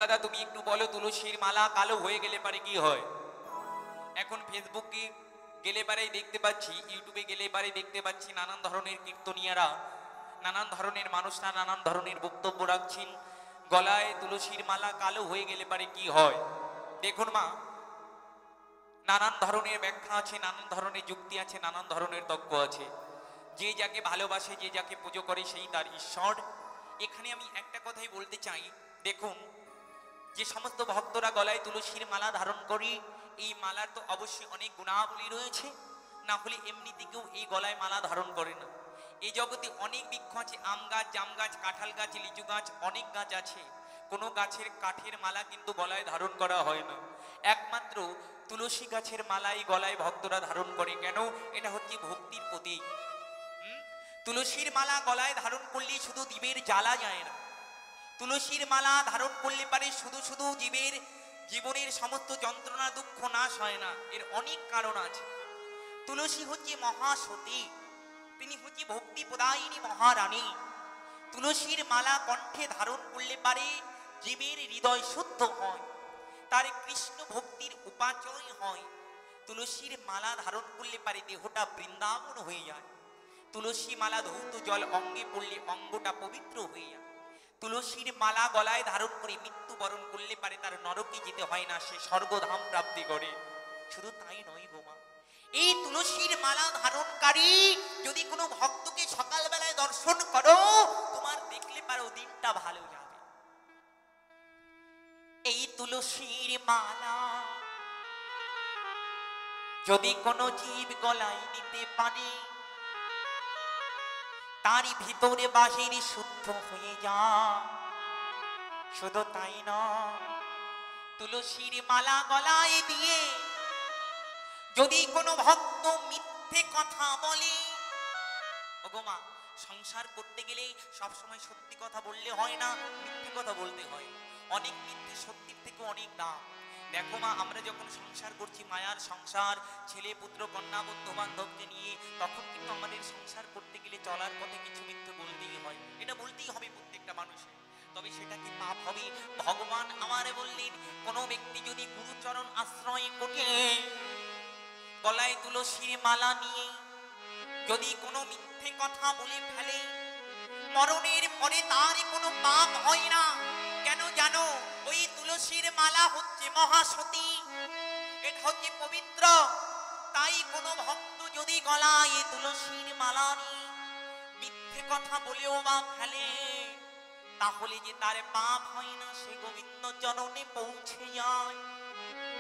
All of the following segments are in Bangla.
দাদা তুমি একটু বলো তুলসীর মালা কালো হয়ে গেলে পারে কি হয়? এখন ফেসবুকে গেলে পারেই দেখতে পাচ্ছি, ইউটিউবে গেলে পারে দেখতে পাচ্ছি নানান ধরনের কীর্তনিয়ারা, নানান ধরনের মানুষরা নানান ধরনের বক্তব্য রাখছেন গলায় তুলসীর মালা কালো হয়ে গেলে পারে কি হয়। দেখুন মা, নানান ধরনের ব্যাখ্যা আছে, নানান ধরনের যুক্তি আছে, নানান ধরনের তর্ক আছে। যে যাকে ভালোবাসে, যে যাকে পুজো করে সেই তার ঈশ্বর। এখানে আমি একটা কথাই বলতে চাই, দেখুন যে সমস্ত ভক্তরা গলায় তুলসীর মালা ধারণ করি, এই মালার তো অবশ্যই অনেক গুণাবলী রয়েছে, না হলে এমনিতে কেউ এই গলায় মালা ধারণ করে না। এই জগতে অনেক বৃক্ষ আছে, আম গাছ, জাম গাছ, কাঁঠাল গাছ, লিচু গাছ, অনেক গাছ আছে, কোনো গাছের কাঠের মালা কিন্তু গলায় ধারণ করা হয় না। একমাত্র তুলসী গাছের মালাই গলায় ভক্তরা ধারণ করে। কেন? এটা হচ্ছে ভক্তির প্রতীক। তুলসীর মালা গলায় ধারণ করলে শুধু জীবের জ্বালা যায় না, তুলসীর মালা ধারণ করলে পারে শুধু শুধু জীবনের সমস্ত যন্ত্রণা দুঃখ নাশ হয় না। এর অনেক কারণ আছে। তুলসী হচ্ছে মহাসতী, তিনি হচ্ছে ভক্তি প্রদায়িনী মহারানী। তুলসীর মালা কণ্ঠে ধারণ করলে পারে জীবের হৃদয় শুদ্ধ হয়, তার কৃষ্ণ ভক্তির উপাচয় হয়। তুলসীর মালা ধারণ করলে পারে দেহটা বৃন্দাবন হয়ে যায়। তুলসী মালা ধৌত জল অঙ্গে পড়লে অঙ্গটা পবিত্র হয়ে যায়। তুলসীর মালা গলায় ধারণ করে মৃত্যুবরণ করলে পারে তার নরকে যেতে হয় না, সে স্বর্গধাম প্রাপ্তি করে। শুধু তাই নয় গো মা, এই তুলসীর মালা ধারণকারী যদি কোনো ভক্তকে সকালবেলায় দর্শন করো, তোমার দেখলে পারো দিনটা ভালো যাবে। এই তুলসীর মালা যদি কোনো জীব গলায় নিতে পারে, তারই ভিতরে বাহির শুদ্ধ হয়ে যায়। শুধু তাই নয়, তুলসীর মালা গলায় দিয়ে যদি কোনো ভক্ত মিথ্যে কথা বলে, ওগো মা, সংসার করতে গেলে সবসময় সত্যি কথা বললে হয় না, মিথ্যে কথা বলতে হয়। অনেক মিথ্যে সত্যির থেকে অনেক দাম। দেখো মা, আমরা যখন সংসার করছি, মায়ার সংসার, ছেলে পুত্র কন্যা বন্ধু বান্ধবকে নিয়ে, তখন কিন্তু আমাদের সংসার করতে গেলে চলার পথে কিছু মিথ্যে বলতেই হয়। এটা বলতেই হবে প্রত্যেকটা মানুষের। তবে সেটা কি পাপ হবে? ভগবান আমারে বললেন, কোনো ব্যক্তি যদি গুরুচরণ আশ্রয় করে গলায় তুলসীর মালা নিয়ে যদি কোনো মিথ্যে কথা বলে ফেলে, মরণের পরে তার কোনো পাপ হয় না। কেন জানো? ওই তুলসীর মালা হচ্ছে মহাসতী, এটা হচ্ছে পবিত্র। তাই কোনো ভক্ত যদি গলায় তুলসীর মালা নিয়ে মিথ্যে কথা বলেও বা ফেলে, তাহলে যে তার পাপ হয় না, সে গোবিন্দ চরণে পৌঁছে যায়।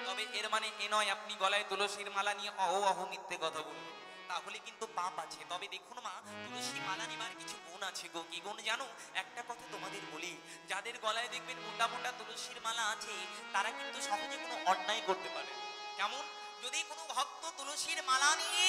তবে এর মানে এ নয় আপনি গলায় তুলসীর মালা নিয়ে অহো মিথ্যে কথা বলুন, তাহলে কিন্তু পাপ আছে। তবে দেখুন মা, তুলসী মালা নেবার কিছু গুণ আছে গো। কি গুণ জানো? একটা কথা তোমাদের বলি, যাদের গলায় দেখবেন মোটা মোটা তুলসীর মালা আছে, তারা কিন্তু সহজে কোনো অন্যায় করতে পারে। যেমন যদি কোনো ভক্ত তুলসীর মালা নিয়ে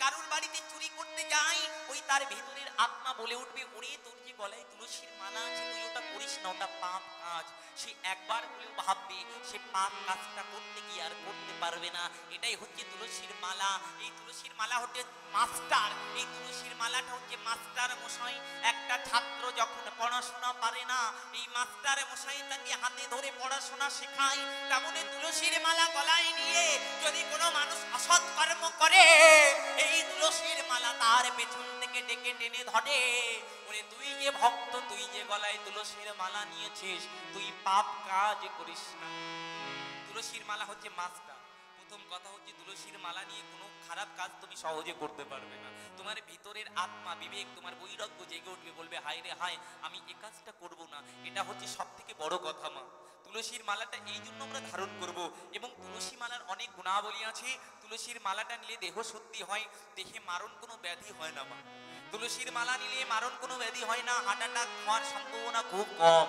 কারুর বাড়িতে চুরি করতে যায়, ওই তার ভেতরের আত্মা বলে উঠবে, ওরে তোর যে গলায় তুলসীর মালা আছে, তুই ওটা করিস না, ওটা পাপ কাজ। সে একবার হলেও ভাববে, সে পাপ কাজটা করতে গিয়ে আর করতে পারবে না। এটাই হচ্ছে তুলসীর মালা। এই তুলসীর মালা হচ্ছে মাস্টার। এই তুলসীর মালাটা হচ্ছে মাস্টার মশাই। একটা ছাত্র যখন পড়াশোনা পারে না, এই মাস্টার মশাই তাকে হাতে ধরে পড়াশোনা শেখায়। তেমনি তুলসীর মালা গলায় নিয়ে যদি কোনো মানুষ অসৎ কর্ম করে, এই তুলসীর মালা তার পেছন থেকে ডেকে টেনে ধরে, ওরে তুই যে ভক্ত, তুই যে গলায় তুলসীর মালা নিয়েছিস, তুই পাপ কাজ করিস না। তুলসীর মালা হচ্ছে মাস্টার। প্রথম কথা হচ্ছে, তুলসীর মালা নিয়ে কোনো খারাপ কাজ তুমি সহজে করতে পারবে না। তোমার ভিতরের আত্মা বিবেক, তোমার বৈরাগ্য জেগে উঠবে, বলবে হায় রে হায়, আমি এ কাজটা করবো না। এটা হচ্ছে সব থেকে বড় কথা মা। তুলসীর মালাটা এই জন্য আমরা ধারণ করব। এবং তুলসী মালার অনেক গুণাবলী আছে। তুলসীর মালাটা নিলে দেহ শুদ্ধি হয়, দেহে মারণ কোনো ব্যাধি হয় না মা। তুলসীর মালা নিলে মারণ কোনো ব্যাধি হয় না, হার্ট অ্যাটাক হওয়ার সম্ভাবনা খুব কম।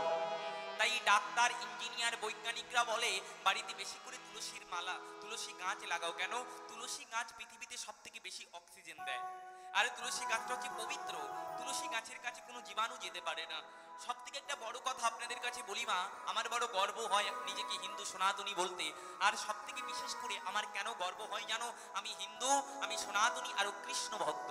তাই ডাক্তার, ইঞ্জিনিয়ার, বৈজ্ঞানিকরা বলে বাড়িতে বেশি করে তুলসীর মালা, তুলসী গাছ লাগাও। কেন? তুলসী গাছ পৃথিবীতে সব থেকে বেশি অক্সিজেন দেয়। আর তুলসী গাছটা হচ্ছে পবিত্র। তুলসী গাছের কাছে কোনো জীবাণু যেতে পারে না। সব থেকে একটা বড় কথা আপনাদের কাছে বলি মা, আমার বড় গর্ব হয় নিজেকে হিন্দু সনাতনী বলতে। আর সব থেকে বিশেষ করে আমার কেন গর্ব হয় জানো? আমি হিন্দু, আমি সনাতনী আর কৃষ্ণ ভক্ত।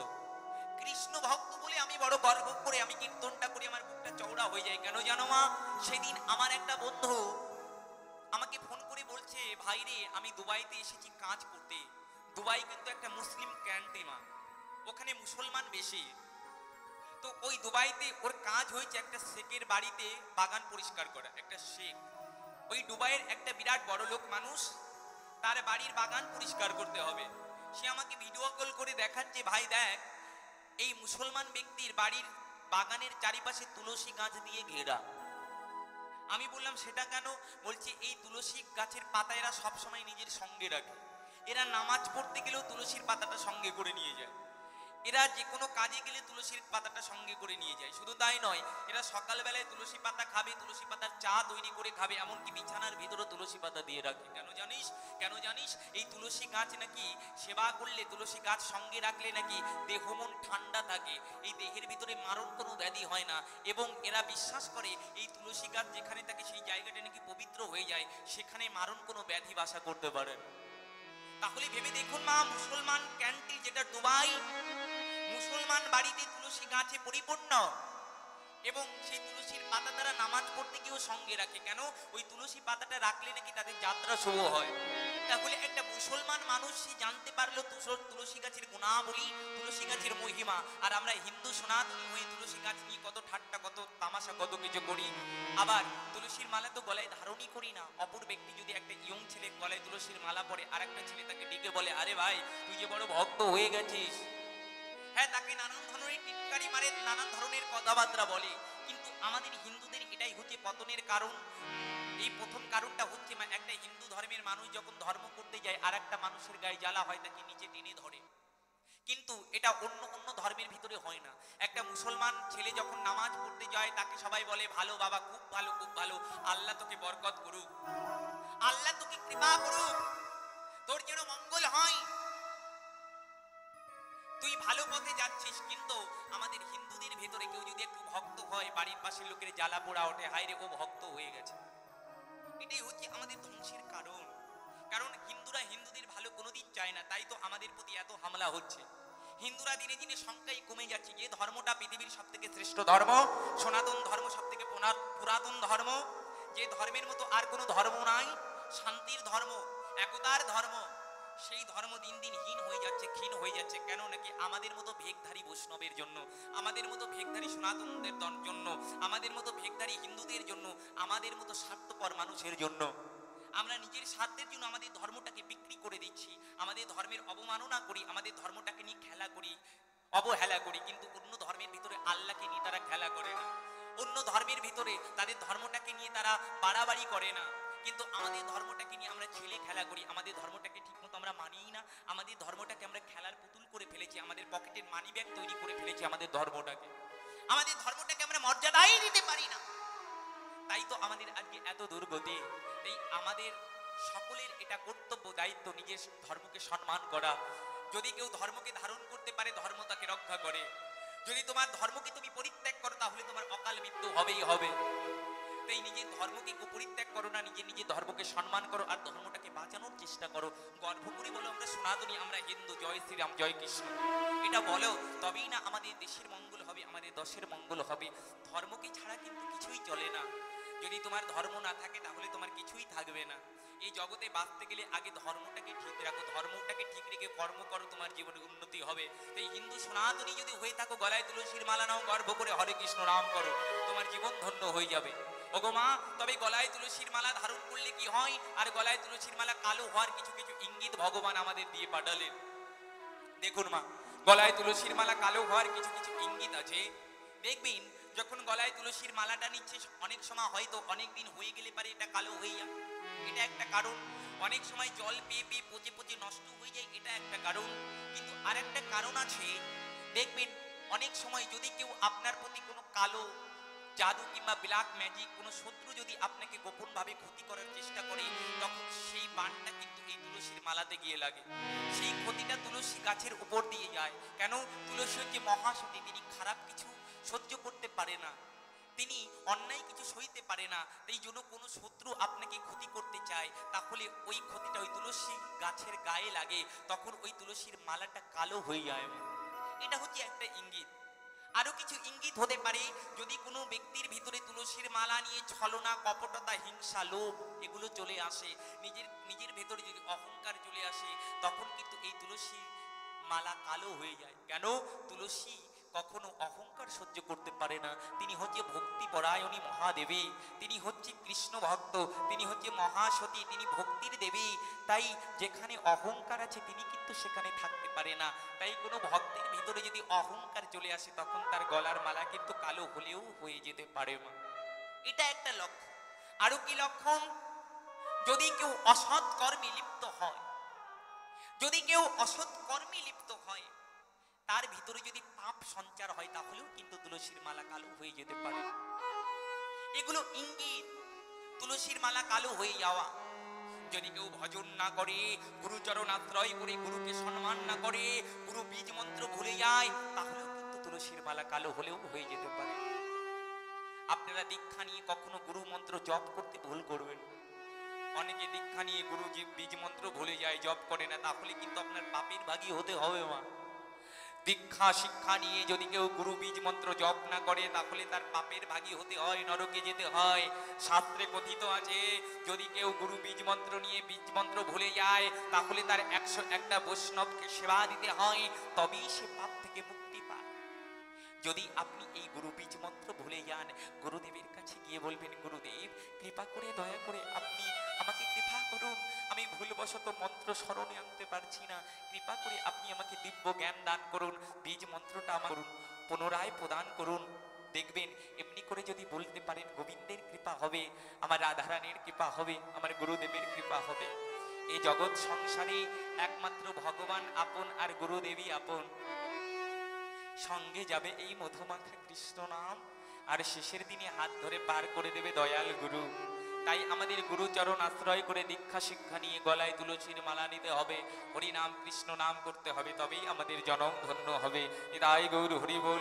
কৃষ্ণ ভক্ত বলে আমি বড় গর্ব করে আমি কীর্তনটা করি, আমার বুকটা চওড়া হয়ে যায়। কেন জানো মা? সেদিন আমার একটা বন্ধু আমাকে ফোন করে বলছে, ভাই রে আমি দুবাইতে এসেছি কাজ করতে। দুবাই কিন্তু একটা মুসলিম কান্ট্রি মা, ওখানে মুসলমান বেশি। তো ওই দুবাইতে ওর কাজ হয়েছে একটা শেখের বাড়িতে বাগান পরিষ্কার করা। একটা শেখ ওই দুবাইয়ের একটা বিরাট বড় লোক মানুষ, তার বাড়ির বাগান পরিষ্কার করতে হবে। সে আমাকে ভিডিও কল করে দেখাচ্ছে, ভাই দেখ এই মুসলমান ব্যক্তির বাড়ির বাগানের চারিপাশে তুলসী গাছ দিয়ে ঘেরা। আমি বললাম সেটা কেন? বলছে এই তুলসী গাছের পাতা এরা সবসময় নিজের সঙ্গে রাখে, এরা নামাজ পড়তে গেলেও তুলসীর পাতাটা সঙ্গে করে নিয়ে যায়, এরা যে কোনো কাজে গেলে তুলসীর পাতাটা সঙ্গে করে নিয়ে যায়। শুধু তাই নয়, এরা সকালবেলায় তুলসী পাতা খাবে, তুলসী পাতার চা তৈরি করে খাবে, এমনকি বিছানার ভিতরে তুলসী পাতা দিয়ে রাখে। কেন জানিস? কেন জানিস? এই তুলসী গাছ নাকি সেবা করলে, তুলসী গাছ সঙ্গে রাখলে নাকি দেহ মন ঠান্ডা থাকে, এই দেহের ভিতরে মারণ কোনো ব্যাধি হয় না, এবং এরা বিশ্বাস করে এই তুলসী গাছ যেখানে থাকে সেই জায়গাটা নাকি পবিত্র হয়ে যায়, সেখানে মারণ কোনো ব্যাধি বাসা করতে পারে না। তাহলে ভেবে দেখুন মা, মুসলমান কান্ট্রি যেটা দুবাই, মুসলমান বাড়িতে তুলসী গাছে পরিপূর্ণ, এবং সেই তুলসীর পাতা তারা নামাজ পড়তে গিয়েও সঙ্গে রাখে। কেন? ওই তুলসী পাতাটা রাখলে নাকি তাদের যাত্রা শুভ হয়। তাহলে একটা মুসলমান মানুষ সে জানতে পারলো তুলসী গাছের গুণাবলী, তুলসী গাছের মহিমা, আর আমরা হিন্দু সনাতনী হয়ে তুলসী গাছ নিয়ে কত ঠাট্টা, কত তামাশা, কত কিছু করি। আবার তুলসীর মালা তো গলায় ধারণই করি না। অপর ব্যক্তি যদি একটা ইয়ং ছেলে গলায় তুলসীর মালা পরে, আর একটা ছেলে তাকে ডেকে বলে, আরে ভাই তুই যে বড় ভক্ত হয়ে গেছিস, হ্যাঁ, তাকে নানান ধরনের টিটকারি মারে, নানান ধরনের কথাবার্তা বলে। কিন্তু আমাদের হিন্দুদের এটাই হচ্ছে পতনের কারণ। এই প্রথম কারণটা হচ্ছে একটা হিন্দু ধর্মের মানুষ যখন ধর্ম করতে যায় আর একটা মানুষের গায়ে জ্বালা হয়, তাকে নিচে টেনে ধরে। কিন্তু এটা অন্য অন্য ধর্মের ভিতরে হয় না। একটা মুসলমান ছেলে যখন নামাজ পড়তে যায় তাকে সবাই বলে, ভালো বাবা, খুব ভালো, খুব ভালো, আল্লাহ তোকে বরকত করুক, আল্লাহ তোকে কৃপা করুক, তোর যেন মঙ্গল হয়, তুই ভালো পথে যাচ্ছিস। কিন্তু আমাদের হিন্দুদের ভেতরে কেউ যদি একটু ভক্ত হয়, বাড়ির পাশের লোকের জ্বালা পোড়া ওঠে, হায় রে ও ভক্ত হয়ে গেছে। এটাই হচ্ছে আমাদের ধ্বংসের কারণ। কারণ হিন্দুরা হিন্দুদের ভালো কোনোদিন চায় না, তাই তো আমাদের প্রতি এত হামলা হচ্ছে। হিন্দুরা দিনে দিনে সংখ্যায় কমে যাচ্ছে। যে ধর্মটা পৃথিবীর সব থেকে শ্রেষ্ঠ ধর্ম, সনাতন ধর্ম সব থেকে পুরাতন ধর্ম, যে ধর্মের মতো আর কোনো ধর্ম নাই, শান্তির ধর্ম, একতার ধর্ম, সেই ধর্ম দিন দিন হীন হয়ে যাচ্ছে, ক্ষীণ হয়ে যাচ্ছে। কেন? নাকি আমাদের মতো ভেগধারী বৈষ্ণবের জন্য, আমাদের মতো ভেগধারী সনাতনদের জন্য, আমাদের মতো ভেগধারী হিন্দুদের জন্য, আমাদের মতো স্বার্থপর মানুষের জন্য। আমরা নিজের স্বার্থের জন্য আমাদের ধর্মটাকে বিক্রি করে দিচ্ছি, আমাদের ধর্মের অবমাননা করি, আমাদের ধর্মটাকে নিয়ে খেলা করি, অবহেলা করি। কিন্তু অন্য ধর্মের ভিতরে আল্লাহকে নিয়ে তারা খেলা করে না, অন্য ধর্মের ভিতরে তাদের ধর্মটাকে নিয়ে তারা বাড়াবাড়ি করে না। কিন্তু আমাদের ধর্মটাকে নিয়ে আমরা ছেলে খেলা করি, আমাদের ধর্মটাকে ঠিকমতো আমরা মানিই না, আমাদের ধর্মটাকে আমরা খেলার পুতুল করে ফেলেছি, আমাদের পকেটের মানি ব্যাগ তৈরি করে ফেলেছি আমাদের ধর্মটাকে, আমাদের ধর্মটাকে আমরা মর্যাদাই দিতে পারি না। তাই তো আমাদের আজকে এত দুর্গতি। তাই আমাদের সকলের এটা কর্তব্য, দায়িত্ব নিজের ধর্মকে সম্মান করা। যদি কেউ ধর্মকে ধারণ করতে পারে, ধর্ম তাকে রক্ষা করে। যদি তোমার ধর্মকে তুমি পরিত্যাগ করো, তাহলে তোমার অকাল মৃত্যু হবেই হবে। তাই নিজের ধর্মকে পরিত্যাগ করো না, নিজের ধর্মকে সম্মান করো, আর ধর্মটাকে বাঁচানোর চেষ্টা করো। গর্ব করে বলো আমরা সনাতনী, আমরা হিন্দু, জয় শ্রীরাম, জয় কৃষ্ণ, এটা বলো। তবেই না আমাদের দেশের মঙ্গল হবে, আমাদের দশের মঙ্গল হবে। ধর্মকে ছাড়া কিন্তু কিছুই চলে না। যদি তোমার ধর্ম না থাকে তাহলে তোমার কিছুই থাকবে না। এই জগতে বাঁচতে গেলে আগে ধর্মটাকে ঠিক রাখো, ধর্মটাকে ঠিক রেখে কর্ম করো, তোমার জীবনে উন্নতি হবে। তাই হিন্দু সনাতনী যদি হয়ে থাকো, গলায় তুলসীর মালা নাও, গর্ব করে হরে কৃষ্ণ নাম করো, তোমার জীবন ধন্য হয়ে যাবে। ওগো মা, তবে গলায় তুলসীর মালা ধারণ করলে কি হয়, আর গলায় তুলসীর মালা কালো হওয়ার কিছু কিছু ইঙ্গিত ভগবান আমাদের দিয়ে পাঠালেন। দেখুন মা, গলায় তুলসীর মালা কালো হওয়ার কিছু কিছু ইঙ্গিত আছে। দেখবেন যখন গলায় তুলসীর মালাটা নিচ্ছে, অনেক সময় হয়তো অনেক দিন হয়ে গেলে পারে এটা কালো হয়ে যায়, এটা একটা কারণ। অনেক সময় জল পেয়ে পেয়ে পচে পচে নষ্ট হয়ে যায়, এটা একটা কারণ। কিন্তু আর একটা কারণ আছে, দেখবেন অনেক সময় যদি কেউ আপনার প্রতি কোনো কালো জাদু কিংবা ব্ল্যাক ম্যাজিক, কোনো শত্রু যদি আপনাকে গোপন ভাবে ক্ষতি করার চেষ্টা করে, তখন সেই বাণটা কিন্তু এই তুলসীর মালাতে গিয়ে লাগে। সেই ক্ষতিটা তুলসী গাছের উপর দিয়ে যায়। কেন? তুলসী হচ্ছে মহাসতী, তিনি খারাপ কিছু সহ্য করতে পারে না, তিনি অন্যায় কিছু সইতে পারে না। তাই জন্য কোনো শত্রু আপনাকে ক্ষতি করতে চায়, তাহলে ওই ক্ষতিটা ওই তুলসী গাছের গায়ে লাগে, তখন ওই তুলসীর মালাটা কালো হয়ে যায়। এটা হচ্ছে একটা ইঙ্গিত। আরো কিছু ইঙ্গিত হতে পারে, যদি কোনো ব্যক্তির ভিতরে তুলসীর মালা নিয়ে ছলনা, কপটতা, হিংসা, লোভ এগুলো চলে আসে, নিজের নিজের ভেতরে যদি অহংকার চলে আসে, তখন কিন্তু এই তুলসী মালা কালো হয়ে যায়। কেন? তুলসী কখনো অহংকার সহ্য করতে পারে না। তিনি হচ্ছে ভক্তি পরায়ণী মহাদেবী, তিনি হচ্ছে কৃষ্ণ ভক্ত, তিনি হচ্ছে মহাসতী, তিনি ভক্তির দেবী। তাই যেখানে অহংকার আছে তিনি কিন্তু সেখানে থাকতে পারে না। তাই কোনো ভক্তের ভিতরে যদি অহংকার চলে আসে, তখন তার গলার মালা কিন্তু কালো হলেও হয়ে যেতে পারে মা। এটা একটা লক্ষণ। আরো কি লক্ষণ? যদি কেউ অসৎ কর্মে লিপ্ত হয়, যদি কেউ অসৎ কর্মে লিপ্ত হয়, তার ভিতরে যদি পাপ সঞ্চার হয়, তাহলেও কিন্তু তুলসীর মালা কালো হয়ে যেতে পারে। এগুলো ইঙ্গিত। তুলসীর মালা কালো হয়ে যাওয়া। যদি কেউ ভজন না করে, গুরুচরণ আশ্রয় করে গুরুকে সম্মান না করে, গুরু বীজ মন্ত্র ভুলে যায়, তাহলেও কিন্তু তুলসীর মালা কালো হলেও হয়ে যেতে পারে। আপনারা দীক্ষা নিয়ে কখনো গুরু মন্ত্র জপ করতে ভুল করবেন। অনেকে দীক্ষা নিয়ে গুরু বীজ মন্ত্র ভুলে যায়, জপ করে না, তাহলে কিন্তু আপনার পাপের ভাগী হতে হবে মা। দীক্ষা শিক্ষা নিয়ে যদি কেউ গুরু বীজ মন্ত্র জপ না করে, তাহলে তার পাপের ভাগী হতে হয়, নরকে যেতে হয়। শাস্ত্রে কথিত আছে, যদি কেউ গুরু বীজ মন্ত্র নিয়ে বীজ মন্ত্র ভুলে যায়, তাহলে তার 101টা বৈষ্ণবকে সেবা দিতে হয়, তবেই সে পাপ থেকে মুক্তি পায়। যদি আপনি এই গুরু বীজ মন্ত্র ভুলে যান, গুরুদেবের কাছে গিয়ে বলবেন, গুরুদেব কৃপা করে, দয়া করে আপনি আমাকে কৃপা করুন, আমি ভুলবশত মন্ত্র স্মরণে আনতে পারছি না, কৃপা করে আপনি আমাকে দিব্য জ্ঞান দান করুন, বীজ মন্ত্রটা আমার পুনরায় প্রদান করুন। দেখবেন এমনি করে যদি বলতে পারেন, গোবিন্দের কৃপা হবে, আমার রাধারানীর কৃপা হবে, আমার গুরুদেবের কৃপা হবে। এই জগৎ সংসারে একমাত্র ভগবান আপন আর গুরুদেবী আপন। সঙ্গে যাবে এই মধুমাখা কৃষ্ণ নাম, আর শেষের দিনে হাত ধরে পার করে দেবে দয়াল গুরু। তাই আমাদের গুরুচরণ আশ্রয় করে দীক্ষা শিক্ষা নিয়ে গলায় তুলসীর মালা নিতে হবে, হরি নাম কৃষ্ণ নাম করতে হবে, তবেই আমাদের জনম ধন্য হবে। তাই গৌর হরি বল।